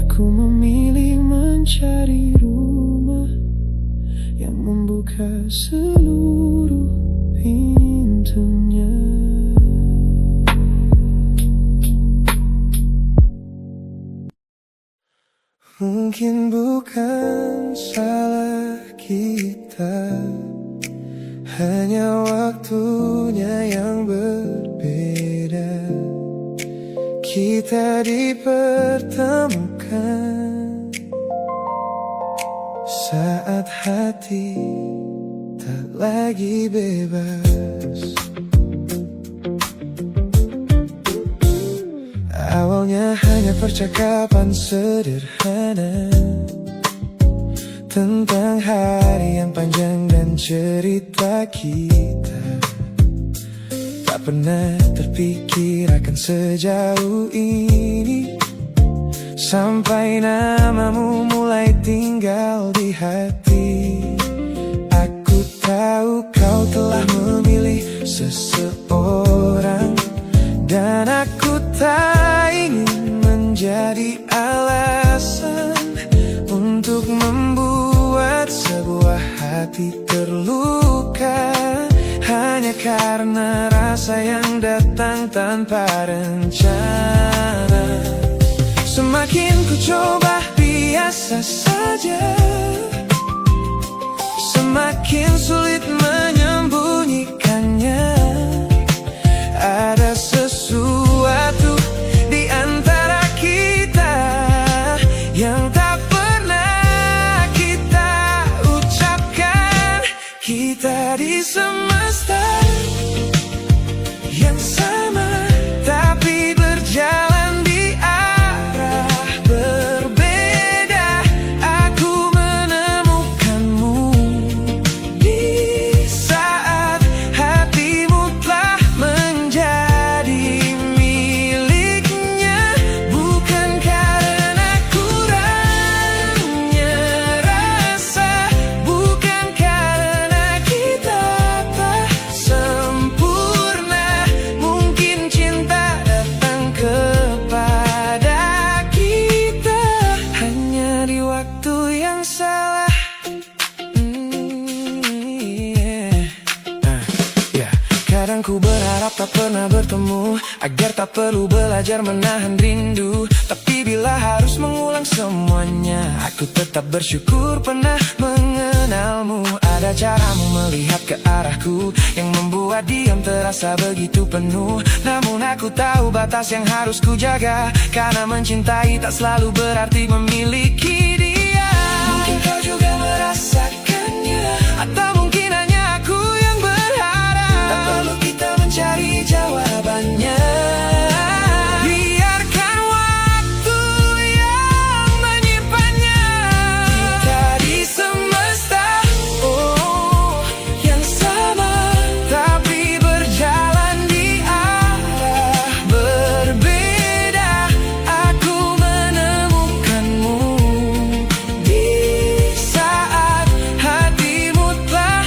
aku memilih mencari rumah yang membuka seluruh pintunya. Mungkin bukan salah kita, hanya waktunya yang berbeda. Kita dipertemukan saat hati tak lagi bebas. Awalnya hanya percakapan sederhana tentang hari yang panjang dan cerita kita. Tak pernah terpikir akan sejauh ini, sampai namamu mulai tinggal di hati. Aku tahu kau telah memilih seseorang, dan aku tak ingin menjadi alasan untuk membuat sebuah hati terluka, hanya karena rasa yang datang tanpa rencana. Semakin ku coba biasa saja, semakin sulit menyembunyikannya. Ada sesuatu di antara kita yang tak pernah kita ucapkan. Kita di semesta yang sama, tapi berjalan di arah berbeda. Aku menemukanmu di saat hatimu telah menjadi miliknya. Bukan karena kurangnya rasa, bukan karena kita tak sempurna. Mungkin cinta datang kepada kita hanya di waktu yang salah. Kadang ku berharap tak pernah bertemu, agar tak perlu belajar menahan rindu. Tapi bila harus mengulang semuanya, aku tetap bersyukur pernah mengenalmu. Ada caramu melihat ke arahku yang membuat diam terasa begitu penuh. Namun aku tahu batas yang harus ku jaga, karena mencintai tak selalu berarti memiliki dia. Mungkin kau juga merasakannya, atau mungkin hanya aku yang berharap. Tak perlu kita mencari jawabannya, biarkan waktu yang menyimpannya. Kita di semesta yang sama, tapi berjalan di arah berbeda. Aku menemukanmu di saat hatimu telah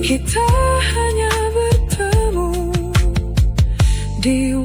Kita hanya bertemu di